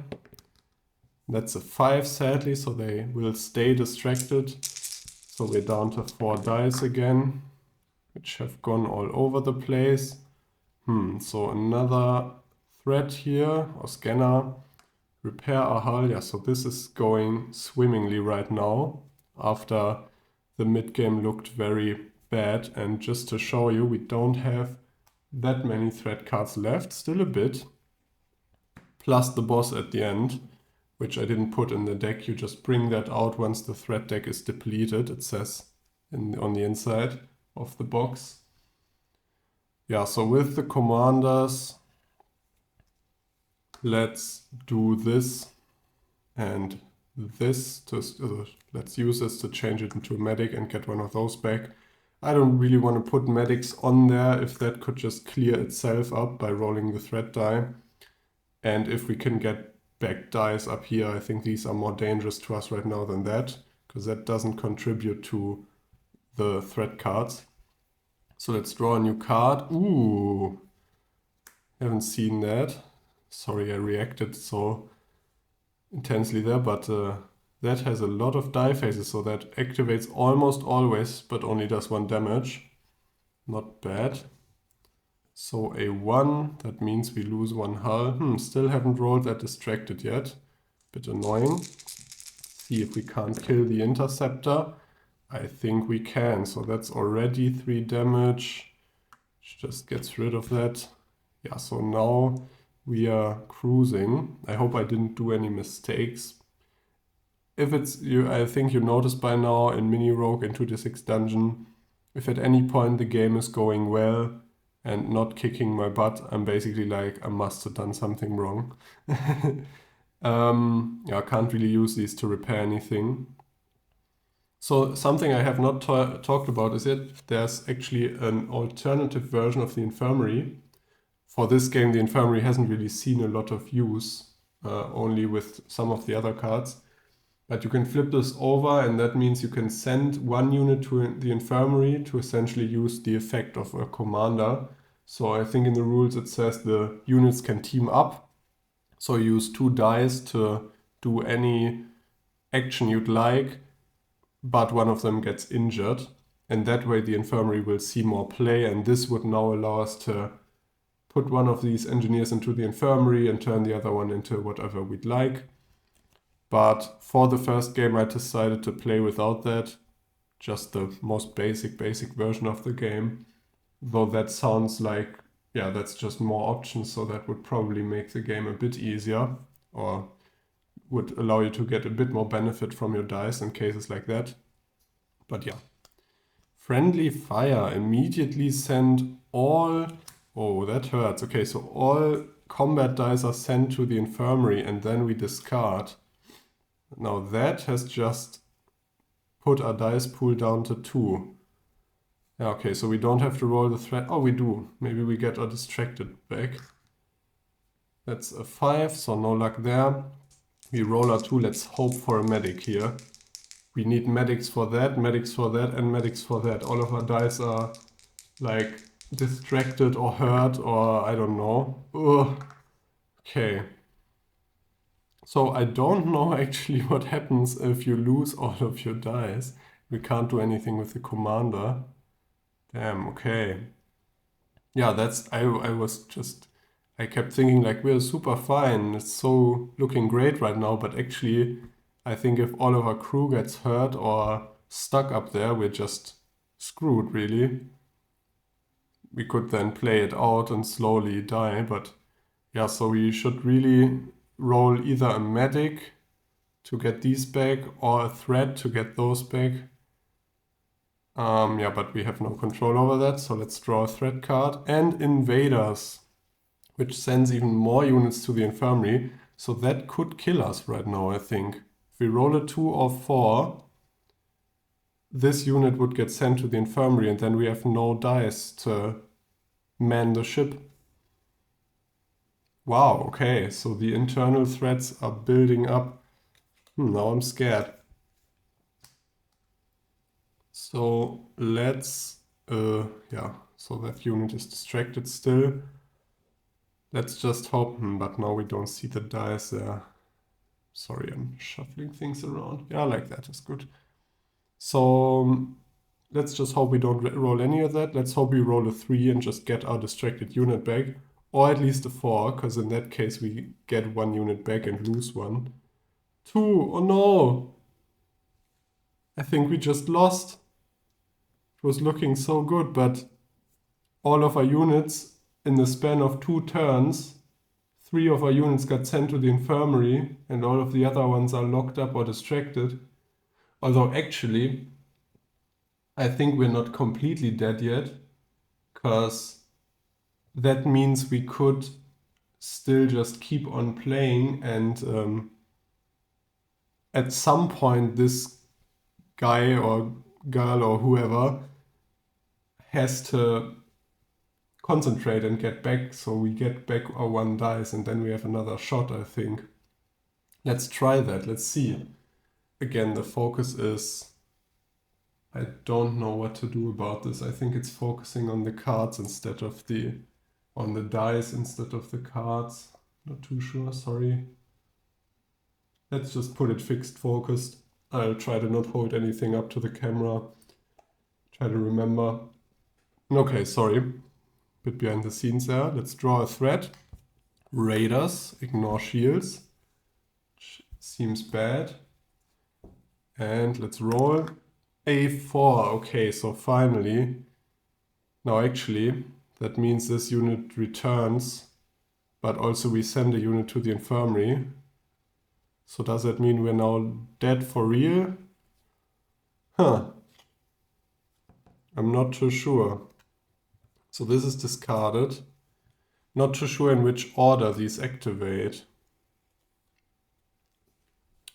That's a 5, sadly, so they will stay distracted. So we're down to 4 dice again, which have gone all over the place. So another threat here, or scanner. Repair our hull. Yeah, so this is going swimmingly right now after the mid-game looked very bad. And just to show you, we don't have that many threat cards left, still a bit. Plus the boss at the end, which I didn't put in the deck. You just bring that out once the threat deck is depleted, it says on the inside of the box. Yeah, so with the commanders, let's do this and this. Let's use this to change it into a medic and get one of those back. I don't really want to put medics on there if that could just clear itself up by rolling the threat die. And if we can get back dice up here, I think these are more dangerous to us right now than that, because that doesn't contribute to the threat cards. So let's draw a new card. Ooh, haven't seen that. Sorry, I reacted so intensely there, but that has a lot of die phases, so that activates almost always, but only does 1 damage. Not bad. So a 1, that means we lose 1 hull. Still haven't rolled that distracted yet. Bit annoying. See if we can't kill the interceptor. I think we can, so that's already 3 damage. Which just gets rid of that. Yeah, so now we are cruising. I hope I didn't do any mistakes. If it's you, I think you noticed by now in Mini Rogue in 2D6 Dungeon, if at any point the game is going well and not kicking my butt, I'm basically like, I must have done something wrong. Yeah, I can't really use these to repair anything. So something I have not talked about is there's actually an alternative version of the infirmary. For this game, the infirmary hasn't really seen a lot of use, only with some of the other cards. But you can flip this over, and that means you can send 1 unit to the infirmary to essentially use the effect of a commander. So I think in the rules it says the units can team up. So you use 2 dice to do any action you'd like, but one of them gets injured. And that way the infirmary will see more play, and this would now allow us to put one of these engineers into the infirmary and turn the other one into whatever we'd like. But for the first game I decided to play without that, just the most basic version of the game. Though that sounds like, yeah, that's just more options, so that would probably make the game a bit easier, or would allow you to get a bit more benefit from your dice in cases like that. But yeah. Friendly fire, immediately send all, oh that hurts, okay, so all combat dice are sent to the infirmary and then we discard. Now that has just put our dice pool down to 2. Yeah, okay, so we don't have to roll the threat. Oh, we do. Maybe we get our distracted back. That's a 5, so no luck there. We roll our 2. Let's hope for a medic here. We need medics for that, and medics for that. All of our dice are like distracted or hurt or I don't know. Ugh. Okay. So I don't know actually what happens if you lose all of your dice. We can't do anything with the commander. Damn, okay. Yeah, I kept thinking like we're super fine. It's so looking great right now, but actually I think if all of our crew gets hurt or stuck up there, we're just screwed really. We could then play it out and slowly die, but yeah, so we should really roll either a medic to get these back or a threat to get those back. Yeah, but we have no control over that, so let's draw a threat card. And invaders, which sends even more units to the infirmary, so that could kill us right now, I think. If we roll a 2 or 4, this unit would get sent to the infirmary and then we have no dice to man the ship. Wow, okay, so the internal threats are building up. Now I'm scared. So let's, yeah, so that unit is distracted still. Let's just hope, but now we don't see the dice there. Sorry, I'm shuffling things around. Yeah, like that is good. So let's just hope we don't roll any of that. Let's hope we roll a 3 and just get our distracted unit back. Or at least a 4, because in that case we get 1 unit back and lose 1. 2, oh no! I think we just lost. It was looking so good, but all of our units in the span of 2 turns, 3 of our units got sent to the infirmary and all of the other ones are locked up or distracted. Although actually, I think we're not completely dead yet, because that means we could still just keep on playing and at some point this guy or girl or whoever has to concentrate and get back, so we get back our 1 dice and then we have another shot, I think. Let's try that, let's see. Again, the focus is, I don't know what to do about this. I think it's focusing on the cards instead of on the dice instead of the cards. Not too sure, sorry. Let's just put it fixed focused. I'll try to not hold anything up to the camera. Try to remember. Okay, sorry. Bit behind the scenes there. Let's draw a threat. Raiders, ignore shields. Seems bad. And let's roll. A4. Okay, so finally. Now actually, that means this unit returns, but also we send a unit to the infirmary. So does that mean we're now dead for real? Huh. I'm not too sure. So this is discarded. Not too sure in which order these activate.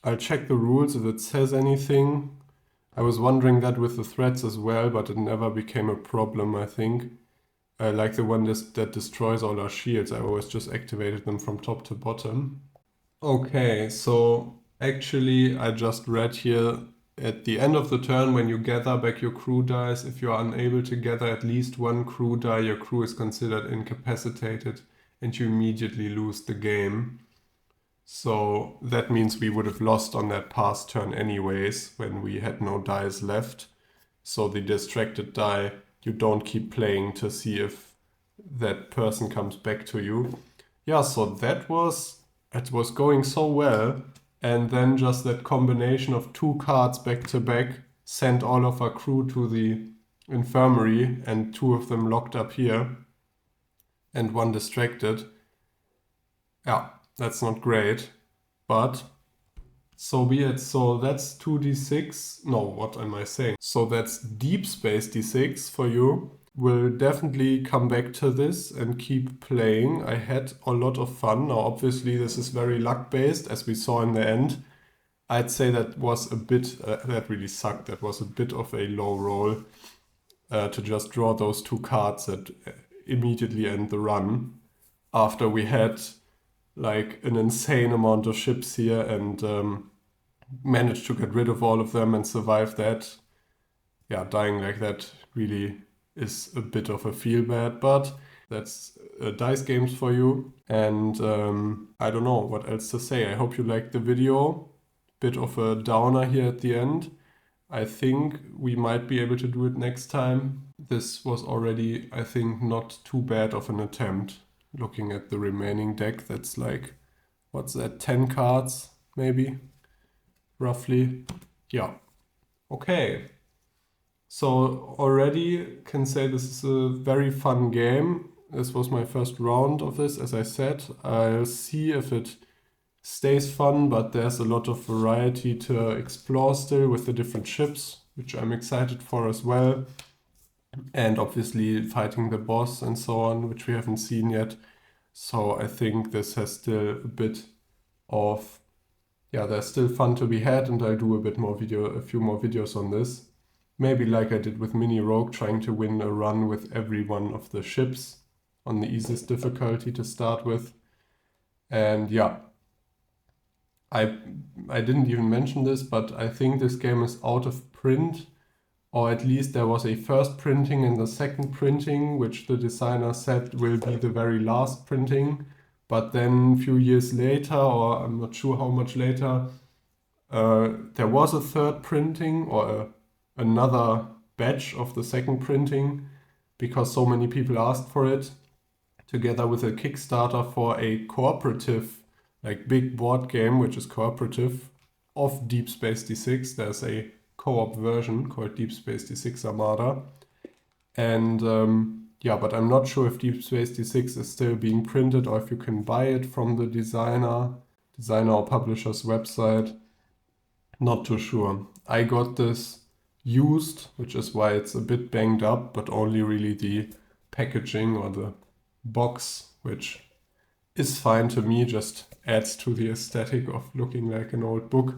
I'll check the rules if it says anything. I was wondering that with the threats as well, but it never became a problem, I think. Like the one that destroys all our shields, I always just activated them from top to bottom. Okay, so actually I just read here at the end of the turn when you gather back your crew dice, if you are unable to gather at least 1 crew die, your crew is considered incapacitated and you immediately lose the game. So that means we would have lost on that past turn anyways when we had no dice left. So the distracted die, you don't keep playing to see if that person comes back to you. Yeah, so it was going so well, and then just that combination of 2 cards back to back sent all of our crew to the infirmary and 2 of them locked up here and 1 distracted. Yeah, that's not great, but so be it. So that's 2d6. No, what am I saying? So that's Deep Space D6 for you. Will definitely come back to this and keep playing. I had a lot of fun. Now, obviously, this is very luck-based, as we saw in the end. I'd say that was a bit, that really sucked. That was a bit of a low roll to just draw those 2 cards that immediately end the run after we had like an insane amount of ships here and managed to get rid of all of them and survive that. Yeah, dying like that really is a bit of a feel bad, but that's dice games for you. And I don't know what else to say. I hope you liked the video. Bit of a downer here at the end. I think we might be able to do it next time. This was already, I think, not too bad of an attempt. Looking at the remaining deck, that's like, what's that, 10 cards maybe, roughly. Yeah, okay. So already can say this is a very fun game. This was my first round of this, as I said. I'll see if it stays fun, but there's a lot of variety to explore still with the different ships, which I'm excited for as well. And obviously fighting the boss and so on, which we haven't seen yet. So I think this has still a bit of, yeah, there's still fun to be had, and I'll do a few more videos on this. Maybe like I did with Mini Rogue, trying to win a run with every one of the ships on the easiest difficulty to start with. And yeah, I didn't even mention this, but I think this game is out of print, or at least there was a first printing and the second printing, which the designer said will be the very last printing. But then a few years later, or I'm not sure how much later, there was a third printing or another batch of the second printing because so many people asked for it, together with a Kickstarter for a cooperative, like big board game, which is cooperative, of Deep Space D6. There's a co-op version called Deep Space D6 Armada. And yeah, but I'm not sure if Deep Space D6 is still being printed or if you can buy it from the designer or publisher's website. Not too sure. I got this used, which is why it's a bit banged up, but only really the packaging or the box, which is fine to me, just adds to the aesthetic of looking like an old book.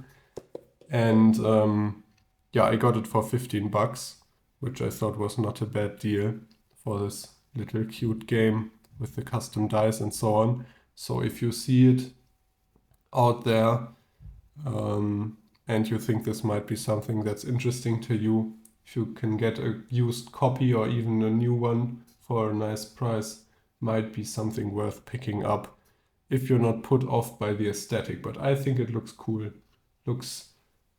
And yeah, I got it for 15 bucks, which I thought was not a bad deal for this little cute game with the custom dice and so on. So if you see it out there and you think this might be something that's interesting to you, if you can get a used copy or even a new one for a nice price, might be something worth picking up if you're not put off by the aesthetic. But I think it looks cool. Looks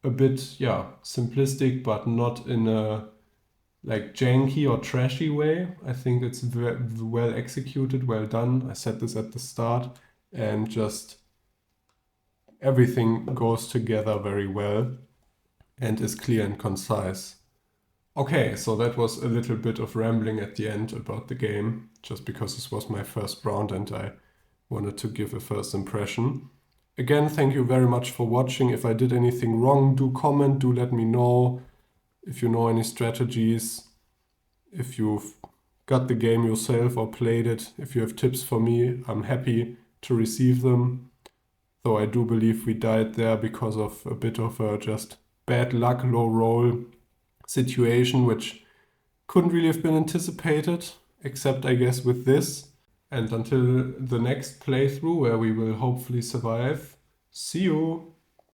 a bit, yeah, simplistic, but not in a like janky or trashy way. I think it's well executed, well done. I said this at the start, and just everything goes together very well and is clear and concise. Okay, so that was a little bit of rambling at the end about the game, just because this was my first round and I wanted to give a first impression. Again, thank you very much for watching. If I did anything wrong, do comment, do let me know. If you know any strategies, if you've got the game yourself or played it, if you have tips for me, I'm happy to receive them. Though I do believe we died there because of a bit of a just bad luck, low roll situation, which couldn't really have been anticipated, except I guess with this. And until the next playthrough, where we will hopefully survive, see you!